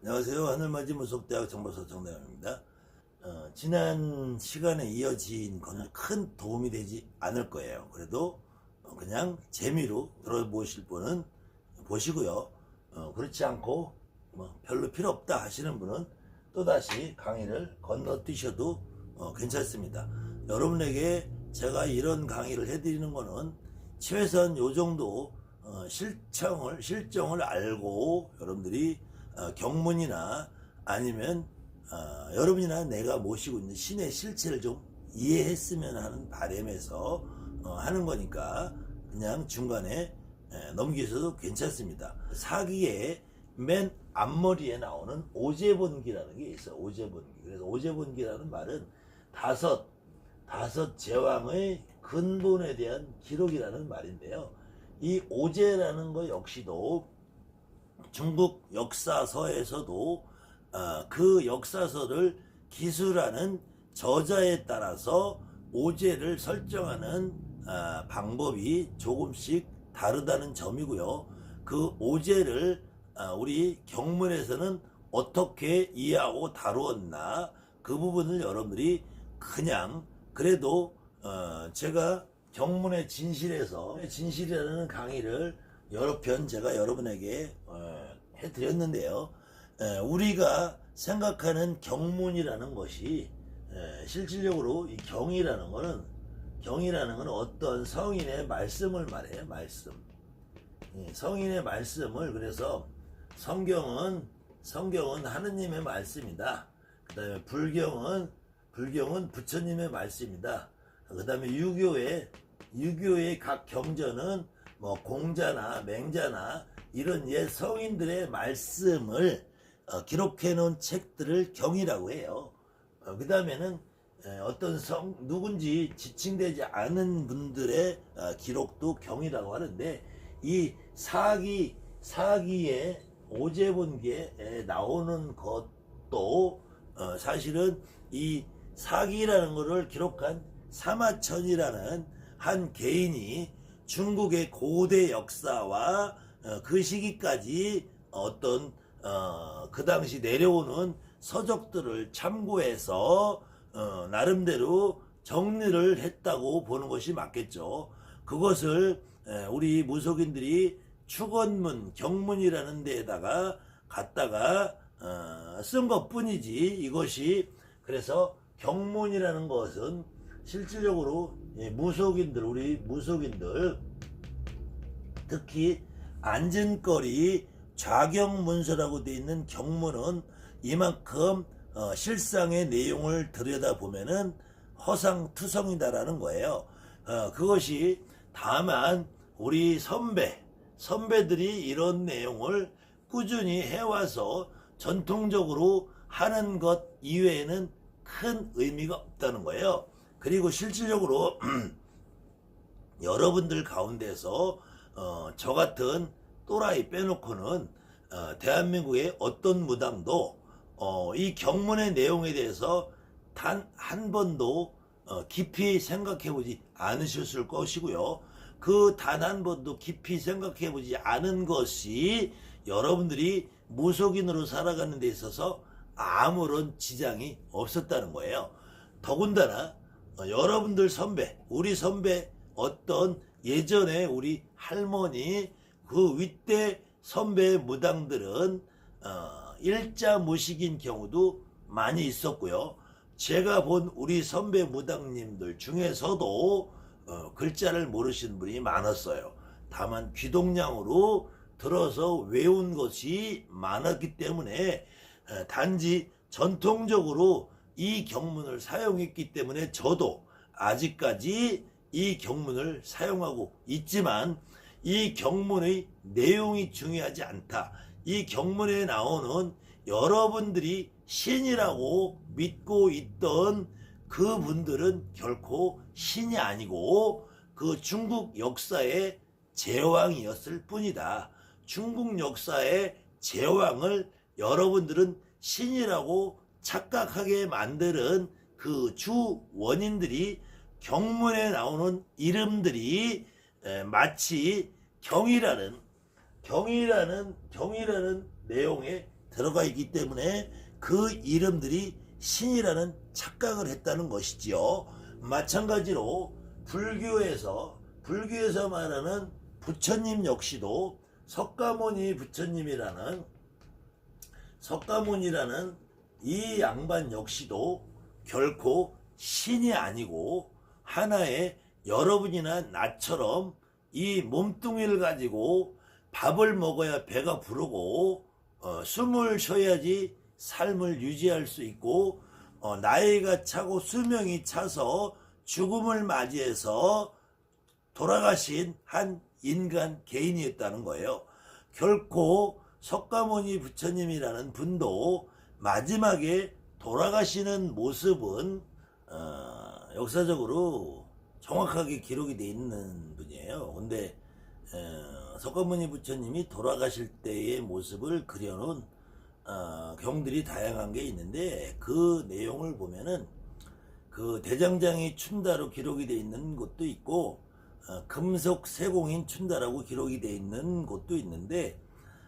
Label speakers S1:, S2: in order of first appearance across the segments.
S1: 안녕하세요. 하늘맞이 무속대학 정보사 정대영입니다. 지난 시간에 이어진 거는 큰 도움이 되지 않을 거예요. 그래도 그냥 재미로 들어보실 분은 보시고요. 그렇지 않고 별로 필요 없다 하시는 분은 또다시 강의를 건너뛰셔도 괜찮습니다. 여러분에게 제가 이런 강의를 해드리는 거는 최소한 요 정도 실정을 알고 여러분들이 경문이나 아니면 여러분이나 내가 모시고 있는 신의 실체를 좀 이해했으면 하는 바람에서 하는 거니까 그냥 중간에 넘기셔도 괜찮습니다. 사기의 맨 앞머리에 나오는 오제본기라는 게 있어요. 오제본기. 그래서 오제본기라는 말은 다섯 제왕의 근본에 대한 기록이라는 말인데요. 이 오제라는 거 역시도 중국 역사서에서도 그 역사서를 기술하는 저자에 따라서 오제를 설정하는 방법이 조금씩 다르다는 점이고요. 그 오제를 우리 경문에서는 어떻게 이해하고 다루었나 그 부분을 여러분들이 그냥 그래도 제가 경문의 진실이라는 강의를 여러 편 제가 여러분에게 해드렸는데요. 우리가 생각하는 경문이라는 것이 실질적으로 이 경이라는 거는 어떤 성인의 말씀을 말해요. 말씀. 성인의 말씀을 그래서 성경은 하느님의 말씀이다. 그 다음에 불경은 부처님의 말씀이다. 그 다음에 유교의 각 경전은 공자나 맹자나 이런 옛 성인들의 말씀을 기록해 놓은 책들을 경이라고 해요. 그 다음에는 어떤 누군지 지칭되지 않은 분들의 기록도 경이라고 하는데 이 사기의 오제본기에 나오는 것도 사실은 이 사기라는 것을 기록한 사마천이라는 한 개인이 중국의 고대 역사와 그 시기까지 어떤 그 당시 내려오는 서적들을 참고해서 나름대로 정리를 했다고 보는 것이 맞겠죠. 그것을 우리 무속인들이 축원문, 경문이라는 데에다가 갖다가 쓴 것뿐이지 이것이 그래서 경문이라는 것은 실질적으로 우리 무속인들 특히 안전거리 좌경문서라고 되어 있는 경문은 이만큼 실상의 내용을 들여다보면은 허상투성이다라는 거예요. 그것이 다만 우리 선배들이 이런 내용을 꾸준히 해와서 전통적으로 하는 것 이외에는 큰 의미가 없다는 거예요. 그리고 실질적으로 여러분들 가운데서 저 같은 또라이 빼놓고는 대한민국의 어떤 무당도 이 경문의 내용에 대해서 단 한 번도 깊이 생각해보지 않으셨을 것이고요. 그 단 한 번도 깊이 생각해보지 않은 것이 여러분들이 무속인으로 살아가는 데 있어서 아무런 지장이 없었다는 거예요. 더군다나 여러분들 우리 선배 어떤 예전에 우리 할머니 그 윗대 선배 무당들은 일자 무식인 경우도 많이 있었고요. 제가 본 우리 선배 무당님들 중에서도 글자를 모르시는 분이 많았어요. 다만 귀동량으로 들어서 외운 것이 많았기 때문에 단지 전통적으로 이 경문을 사용했기 때문에 저도 아직까지 이 경문을 사용하고 있지만 이 경문의 내용이 중요하지 않다. 이 경문에 나오는 여러분들이 신이라고 믿고 있던 그분들은 결코 신이 아니고 그 중국 역사의 제왕이었을 뿐이다. 중국 역사의 제왕을 여러분들은 신이라고 착각하게 만드는 그 주 원인들이 경문에 나오는 이름들이 마치 경이라는 내용에 들어가 있기 때문에 그 이름들이 신이라는 착각을 했다는 것이지요. 마찬가지로 불교에서 말하는 부처님 역시도 석가모니 부처님이라는 이 양반 역시도 결코 신이 아니고 하나의 여러분이나 나처럼 이 몸뚱이를 가지고 밥을 먹어야 배가 부르고 숨을 쉬어야지 삶을 유지할 수 있고 나이가 차고 수명이 차서 죽음을 맞이해서 돌아가신 한 인간 개인이었다는 거예요. 결코 석가모니 부처님이라는 분도 마지막에 돌아가시는 모습은 역사적으로 정확하게 기록이 돼 있는 분이에요. 근데 석가모니 부처님이 돌아가실 때의 모습을 그려놓은 경들이 다양한 게 있는데 그 내용을 보면은 그 대장장이 춘다로 기록이 돼 있는 곳도 있고 금속 세공인 춘다라고 기록이 돼 있는 곳도 있는데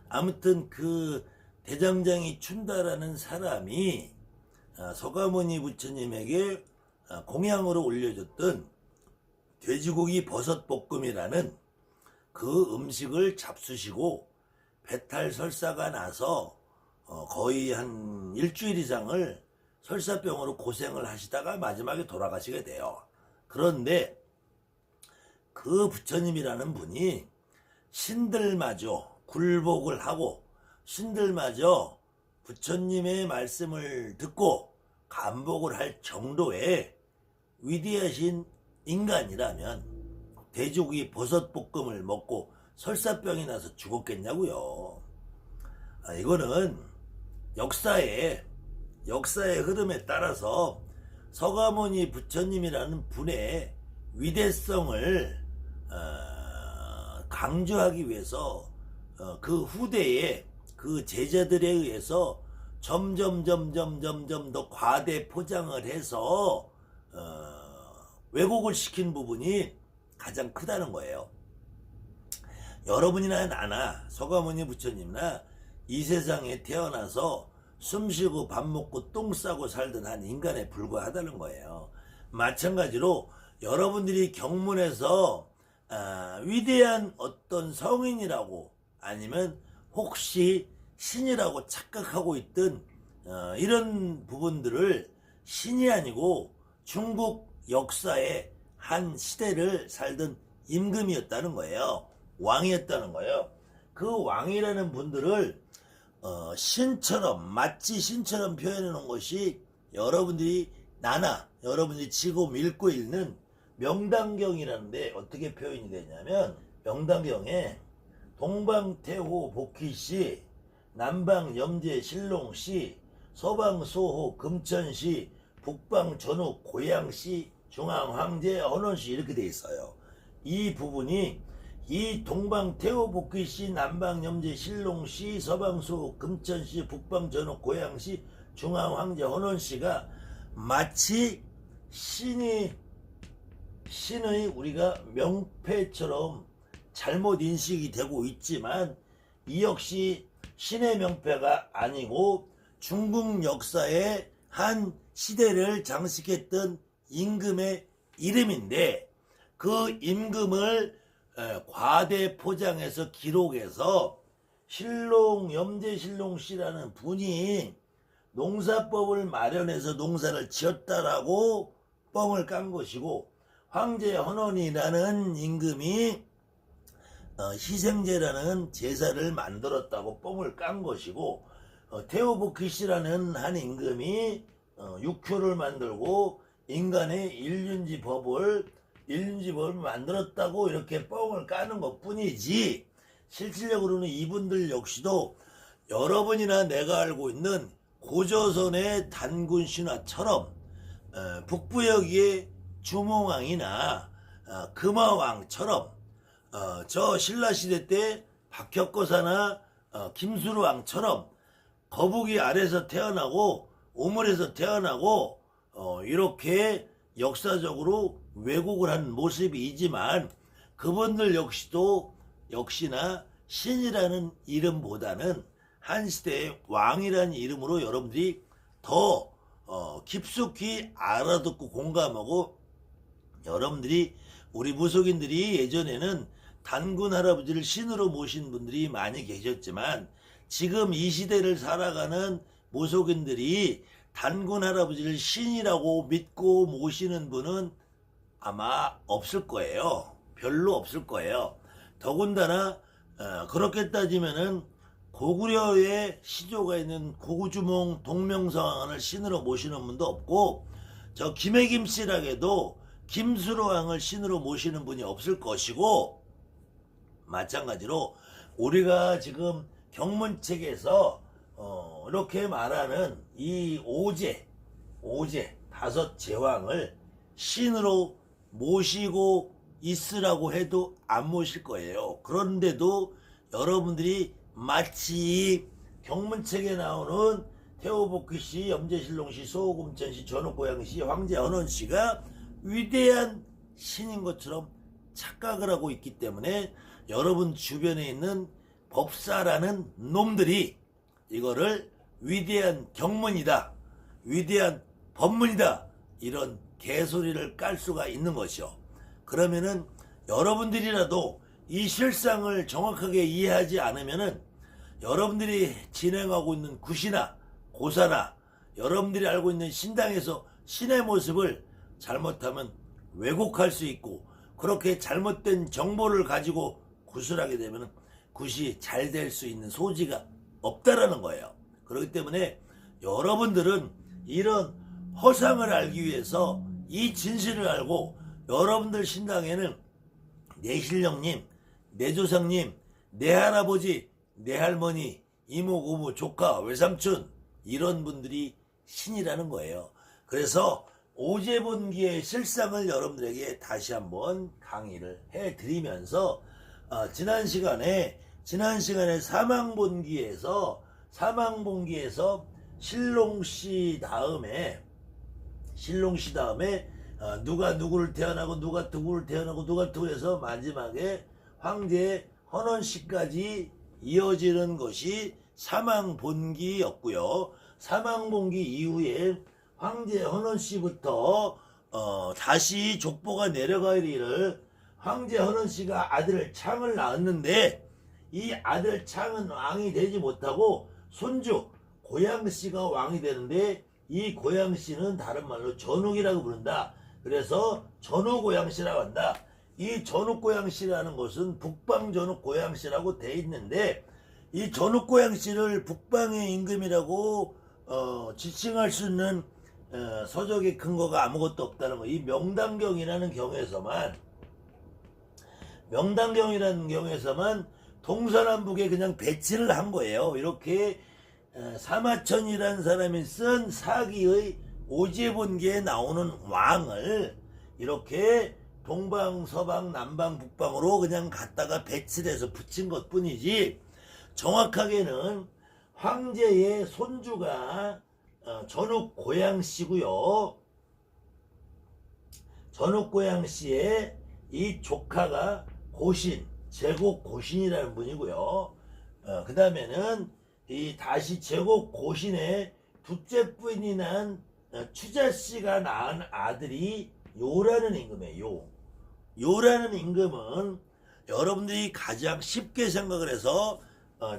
S1: 아무튼 그 대장장이 춘다라는 사람이 석가모니 부처님에게 공양으로 올려줬던 돼지고기 버섯볶음이라는 그 음식을 잡수시고 배탈 설사가 나서 거의 한 일주일 이상을 설사병으로 고생을 하시다가 마지막에 돌아가시게 돼요. 그런데 그 부처님이라는 분이 신들마저 굴복을 하고 신들마저 부처님의 말씀을 듣고 감복을 할 정도의 위대하신 인간이라면 돼지고기 버섯볶음을 먹고 설사병이 나서 죽었겠냐고요. 이거는 역사의 흐름에 따라서 석가모니 부처님이라는 분의 위대성을 강조하기 위해서 그 후대에 그 제자들에 의해서 점점 더 과대 포장을 해서 왜곡을 시킨 부분이 가장 크다는 거예요. 여러분이나 나나 석가모니 부처님이나 이 세상에 태어나서 숨쉬고 밥 먹고 똥 싸고 살던 한 인간에 불과하다는 거예요. 마찬가지로 여러분들이 경문에서 위대한 어떤 성인이라고 아니면 혹시 신이라고 착각하고 있던 이런 부분들을 신이 아니고 중국 역사의 한 시대를 살던 임금이었다는 거예요. 왕이었다는 거예요. 그 왕이라는 분들을 신처럼 마치 신처럼 표현해 놓은 것이 여러분들이 지금 읽고 있는 명당경이라는데 어떻게 표현이 되냐면 명당경에 동방태호 복희씨, 남방염제신롱씨, 서방소호 금천씨, 북방전욱 고양씨, 중앙황제 헌원씨 이렇게 돼 있어요. 이 부분이 이 동방태호 복희씨, 남방염제신롱씨, 서방소호 금천씨, 북방전욱 고양씨, 중앙황제 헌원씨가 마치 신의 우리가 명패처럼 잘못 인식이 되고 있지만 이 역시 신의 명패가 아니고 중국 역사의 한 시대를 장식했던 임금의 이름인데 그 임금을 과대 포장해서 기록해서 염제신롱씨라는 분이 농사법을 마련해서 농사를 지었다라고 뻥을 깐 것이고 황제 헌원이라는 임금이 희생제라는 제사를 만들었다고 뽕을 깐 것이고 테오복희씨라는 한 임금이 육효를 만들고 인간의 일륜지법을 만들었다고 이렇게 뽕을 까는 것 뿐이지 실질적으로는 이분들 역시도 여러분이나 내가 알고 있는 고조선의 단군 신화처럼 북부여기의 주몽왕이나 금화왕처럼 저 신라시대 때 박혁거사나 김수루왕처럼 거북이 아래서 태어나고 우물에서 태어나고 이렇게 역사적으로 왜곡을 한 모습이지만 그분들 역시나 신이라는 이름보다는 한 시대의 왕이라는 이름으로 여러분들이 더 깊숙이 알아듣고 공감하고, 여러분들이 우리 무속인들이 예전에는 단군 할아버지를 신으로 모신 분들이 많이 계셨지만 지금 이 시대를 살아가는 무속인들이 단군 할아버지를 신이라고 믿고 모시는 분은 아마 없을 거예요. 별로 없을 거예요. 더군다나 그렇게 따지면은 고구려의 시조가 있는 고구주몽 동명성왕을 신으로 모시는 분도 없고, 저 김해김씨라게도 김수로왕을 신으로 모시는 분이 없을 것이고, 마찬가지로 우리가 지금 경문책에서 이렇게 말하는 이 오제 다섯 제왕을 신으로 모시고 있으라고 해도 안 모실 거예요. 그런데도 여러분들이 마치 경문책에 나오는 태호복희씨, 염제신롱씨, 소호금천씨, 전옥고양씨, 황제헌원씨가 위대한 신인 것처럼 착각을 하고 있기 때문에 여러분 주변에 있는 법사라는 놈들이 이거를 위대한 경문이다, 위대한 법문이다, 이런 개소리를 깔 수가 있는 것이요. 그러면은 여러분들이라도 이 실상을 정확하게 이해하지 않으면은 여러분들이 진행하고 있는 굿이나 고사나 여러분들이 알고 있는 신당에서 신의 모습을 잘못하면 왜곡할 수 있고, 그렇게 잘못된 정보를 가지고 굿을 하게 되면 굿이 잘 될 수 있는 소지가 없다라는 거예요. 그렇기 때문에 여러분들은 이런 허상을 알기 위해서 이 진실을 알고, 여러분들 신당에는 내 신령님, 내 조상님, 내 할아버지, 내 할머니, 이모, 고모, 조카, 외삼촌, 이런 분들이 신이라는 거예요. 그래서 오제본기의 실상을 여러분들에게 다시 한번 강의를 해드리면서 지난 시간에 사망본기에서 신롱씨 다음에 누가 누구를 태어나고 누가 누구를 태어나고 누가 누구해서 마지막에 황제 헌원씨까지 이어지는 것이 사망본기였고요. 사망본기 이후에 황제 헌원씨부터 다시 족보가 내려가기를 황제 헌원씨가 아들 창을 낳았는데, 이 아들 창은 왕이 되지 못하고 손주 고양씨가 왕이 되는데, 이 고양씨는 다른 말로 전욱이라고 부른다. 그래서 전욱고양씨라고 한다. 이 전욱고양씨라는 것은 북방전욱고양씨라고 돼 있는데, 이 전욱고양씨를 북방의 임금이라고 지칭할 수 있는 서적의 근거가 아무것도 없다는 거. 이 명당경이라는 경에서만 동서남북에 그냥 배치를 한 거예요. 이렇게 사마천이라는 사람이 쓴 사기의 오제본기에 나오는 왕을 이렇게 동방, 서방, 남방, 북방으로 그냥 갖다가 배치를 해서 붙인 것 뿐이지, 정확하게는 황제의 손주가 전욱고양씨고요. 전욱고양씨의 이 조카가 고신, 제곡고신이라는 분이고요. 그 다음에는 이 다시 제곡고신의 둘째 부인이 난 추자씨가 낳은 아들이 요라는 임금이에요. 요라는 임금은 여러분들이 가장 쉽게 생각을 해서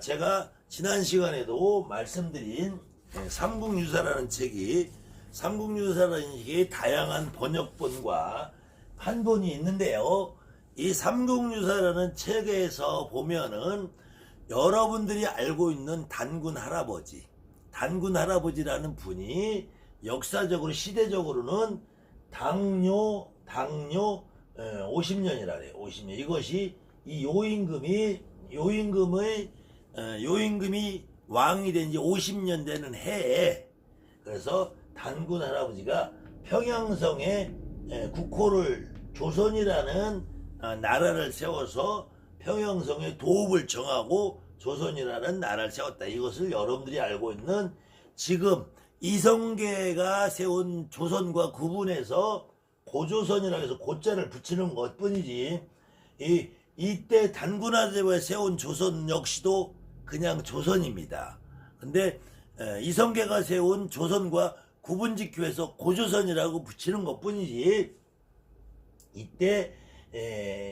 S1: 제가 지난 시간에도 말씀드린 삼국유사라는 책이 다양한 번역본과 판본이 있는데요. 이 삼국유사라는 책에서 보면은 여러분들이 알고 있는 단군 할아버지라는 분이 역사적으로 시대적으로는 당뇨 50년이라래요. 50년. 이것이 이 요임금이 왕이 된 지 50년 되는 해에, 그래서 단군 할아버지가 평양성에 국호를, 조선이라는 나라를 세워서 평양성에 도읍을 정하고 조선이라는 나라를 세웠다. 이것을 여러분들이 알고 있는, 지금 이성계가 세운 조선과 구분해서 고조선이라고 해서 고자를 붙이는 것 뿐이지, 이때 단군 할아버지가 세운 조선 역시도 그냥 조선입니다. 근데 이성계가 세운 조선과 구분짓기해서 고조선이라고 붙이는 것뿐이지, 이때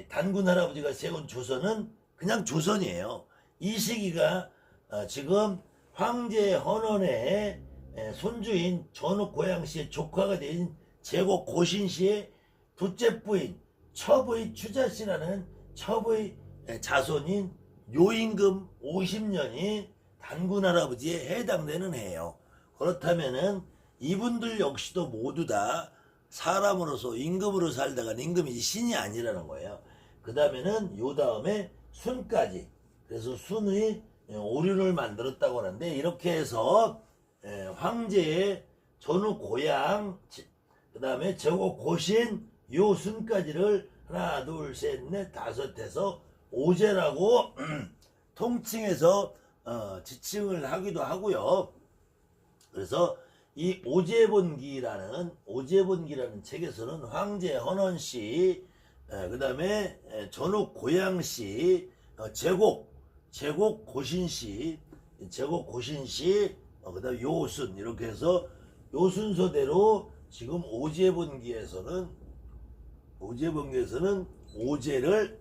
S1: 단군 할아버지가 세운 조선은 그냥 조선이에요. 이 시기가 지금 황제 헌원의 손주인 전후 고양시의 조카가 된 제국 고신씨의 둘째 부인 첩의 추자씨라는 첩의 자손인 요임금 50년이 단군 할아버지에 해당되는 해예요. 그렇다면은 이분들 역시도 모두 다 사람으로서 임금으로 살다가 임금이 신이 아니라는 거예요. 그 다음에는 요 다음에 순까지, 그래서 순의 오륜을 만들었다고 하는데, 이렇게 해서 황제의 전후 고향, 그 다음에 제국 고신 요 순까지를 하나 둘 셋 넷 다섯 해서 오제라고 통칭해서 지칭을 하기도 하고요. 그래서 이 오제본기라는 책에서는 황제 헌원씨, 그 다음에 전후 고양씨, 제국 고신씨, 그 다음에 요순, 이렇게 해서 요 순서대로 지금 오제본기에서는 오제를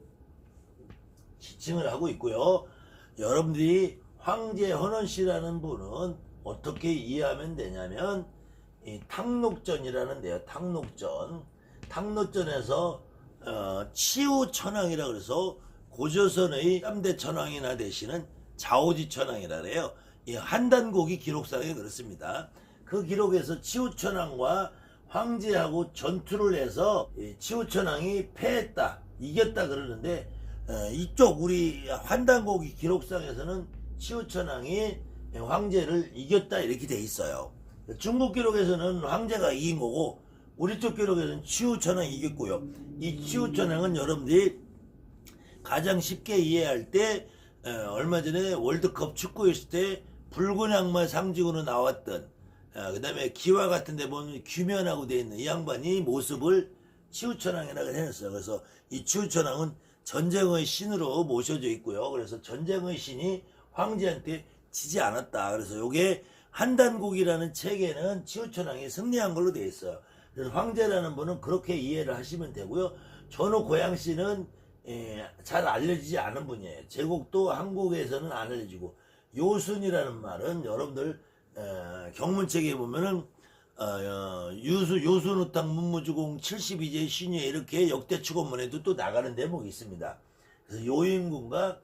S1: 지칭을 하고 있고요. 여러분들이 황제 헌원씨라는 분은 어떻게 이해하면 되냐면, 이 탕록전이라는 데요. 탕록전에서 치우천왕이라 그래서 고조선의 3대 천왕이나 되시는 자오지 천왕이라 그래요. 이 한단곡이 기록상에 그렇습니다. 그 기록에서 치우천왕과 황제하고 전투를 해서 치우천왕이 패했다, 이겼다 그러는데, 이쪽 우리 한단곡이 기록상에서는 치우천왕이 황제를 이겼다 이렇게 돼 있어요. 중국 기록에서는 황제가 이긴 거고, 우리 쪽 기록에서는 치우천왕이 이겼고요. 이 치우천왕은 여러분들이 가장 쉽게 이해할 때, 얼마 전에 월드컵 축구 했을 때 붉은 양말 상징으로 나왔던, 그 다음에 기와 같은 데 보면 규면하고 되어 있는 이 양반이 모습을 치우천왕이라고 해놨어요. 그래서 이 치우천왕은 전쟁의 신으로 모셔져 있고요. 그래서 전쟁의 신이 황제한테 지지 않았다. 그래서 요게 한단국이라는 책에는 치우천왕이 승리한 걸로 되어 있어요. 그래서 황제라는 분은 그렇게 이해를 하시면 되고요. 전후 고양씨는 잘 알려지지 않은 분이에요. 제국도 한국에서는 안 알려지고, 요순이라는 말은 여러분들 경문책에 보면은 요순우탕 문무주공 72제 신유에 이렇게 역대축원문에도 또 나가는 대목이 있습니다. 그래서 요임금과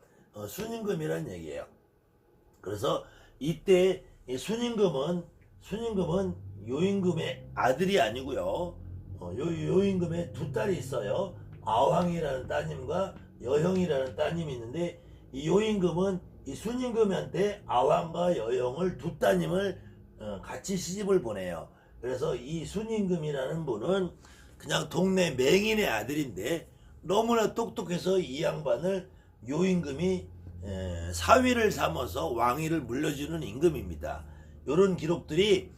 S1: 순임금이라는 얘기예요. 그래서 이때 순임금은 요임금의 아들이 아니고요. 요임금의 두 딸이 있어요. 아황이라는 따님과 여형이라는 따님이 있는데, 이 요임금은 이 순임금한테 아황과 여형을 두 따님을 같이 시집을 보내요. 그래서 이 순임금이라는 분은 그냥 동네 맹인의 아들인데 너무나 똑똑해서 이 양반을 요임금이 사위를 삼아서 왕위를 물려주는 임금입니다. 이런 기록들이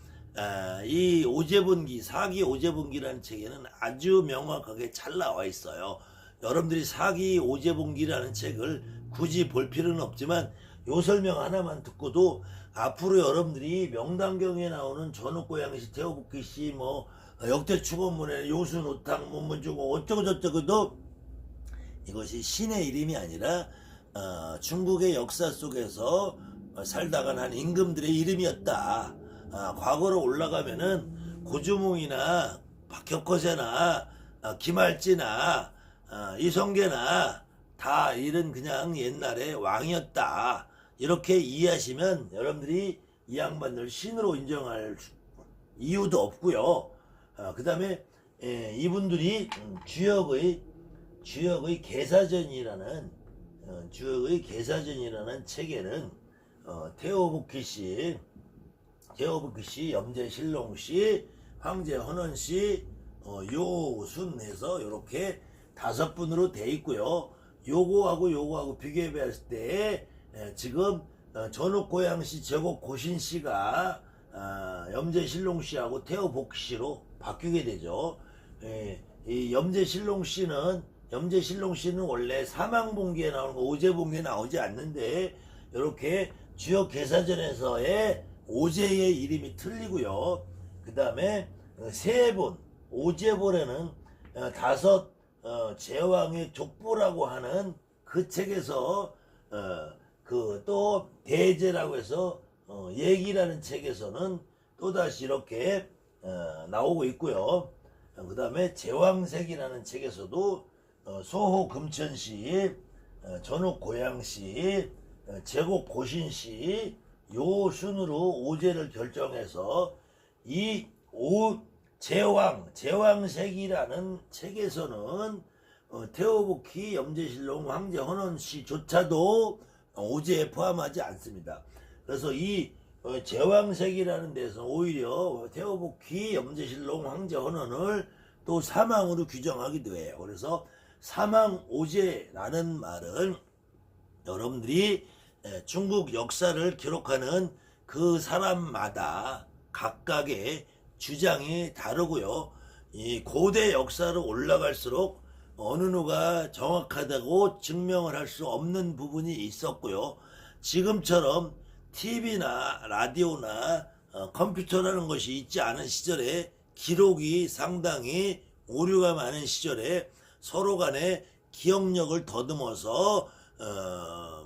S1: 이 오제본기, 사기 오제본기라는 책에는 아주 명확하게 잘 나와 있어요. 여러분들이 사기 오제본기라는 책을 굳이 볼 필요는 없지만 요 설명 하나만 듣고도 앞으로 여러분들이 명당경에 나오는 전후고양시, 태호복기시, 역대축원문에 요순우탕, 문문주공 어쩌고저쩌고도 이것이 신의 이름이 아니라 중국의 역사 속에서 살다가 난 임금들의 이름이었다. 과거로 올라가면은 고주몽이나 박혁거세나 김할지나 이성계나 다 이런 그냥 옛날에 왕이었다. 이렇게 이해하시면 여러분들이 이 양반들 신으로 인정할 이유도 없고요. 그 다음에 이분들이 주역의 계사전이라는 책에는 태호복희씨, 염제신롱씨, 황제 헌원씨, 요순해서 이렇게 5분으로 돼 있고요. 요거하고 비교해 봤을 때 지금 전후고양시 제국 고신씨가 염제신롱씨하고 태호복씨로 바뀌게 되죠. 이 염제신롱씨는 원래 사망봉기에 나오는 거 오제봉기에 나오지 않는데, 이렇게 주요 계사전에서의 오제의 이름이 틀리고요. 그 다음에 세 본, 오제본에는 다섯 제왕의 족보라고 하는 그 책에서 그 또 대제라고 해서 얘기라는 책에서는 또다시 이렇게 나오고 있고요. 그 다음에 제왕색이라는 책에서도 소호 금천시, 전욱 고양시, 제곡 고신시 요 순으로 오제를 결정해서 이 제왕색이라는 책에서는 태호복희, 염제신롱, 황제 헌원씨조차도 오제에 포함하지 않습니다. 그래서 이 제왕색이라는 데서 오히려 태호복희, 염제신롱, 황제 헌원을 또 사망으로 규정하기도 해요. 그래서 사망오제라는 말은 여러분들이 중국 역사를 기록하는 그 사람마다 각각의 주장이 다르고요. 이 고대 역사로 올라갈수록 어느 누가 정확하다고 증명을 할 수 없는 부분이 있었고요. 지금처럼 TV나 라디오나 컴퓨터라는 것이 있지 않은 시절에 기록이 상당히 오류가 많은 시절에 서로 간에 기억력을 더듬어서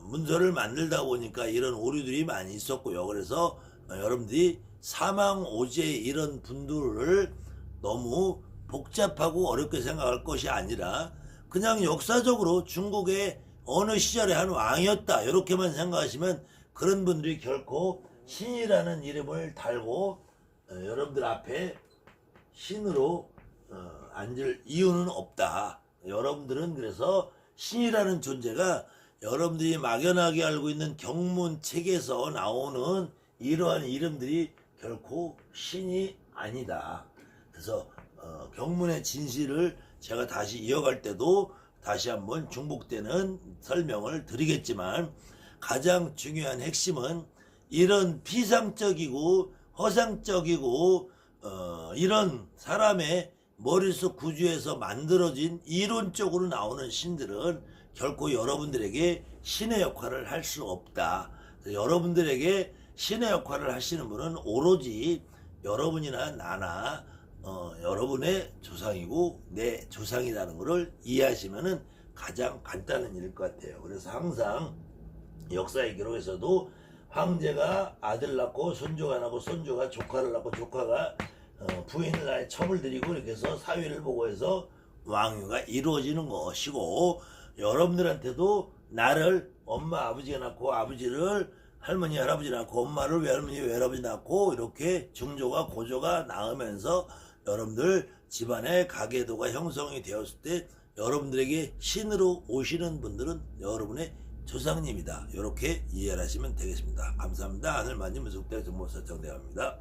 S1: 문서를 만들다 보니까 이런 오류들이 많이 있었고요. 그래서 여러분들이 사망오제 이런 분들을 너무 복잡하고 어렵게 생각할 것이 아니라 그냥 역사적으로 중국의 어느 시절에 한 왕이었다 이렇게만 생각하시면 그런 분들이 결코 신이라는 이름을 달고 여러분들 앞에 신으로 앉을 이유는 없다. 여러분들은 그래서 신이라는 존재가 여러분들이 막연하게 알고 있는 경문책에서 나오는 이러한 이름들이 결코 신이 아니다. 그래서 경문의 진실을 제가 다시 이어갈 때도 다시 한번 중복되는 설명을 드리겠지만 가장 중요한 핵심은 이런 피상적이고 허상적이고 이런 사람의 머릿속 구조에서 만들어진 이론적으로 나오는 신들은 결코 여러분들에게 신의 역할을 할 수 없다. 여러분들에게 신의 역할을 하시는 분은 오로지 여러분이나 나나 여러분의 조상이고 내 조상이라는 것을 이해하시면은 가장 간단한 일일 것 같아요. 그래서 항상 역사의 기록에서도 황제가 아들 낳고 손주가 낳고 손주가 조카를 낳고 조카가 부인을 낳아 첩을 들이고 이렇게 해서 사위를 보고 해서 왕위가 이루어지는 것이고 여러분들한테도 나를 엄마 아버지가 낳고 아버지를 할머니 할아버지 낳고 엄마를 외할머니 외할아버지 낳고 이렇게 중조가 고조가 낳으면서 여러분들 집안의 가계도가 형성이 되었을 때 여러분들에게 신으로 오시는 분들은 여러분의 조상님이다. 이렇게 이해를 하시면 되겠습니다. 감사합니다. 하늘만님 무속대 정보사 정대합니다.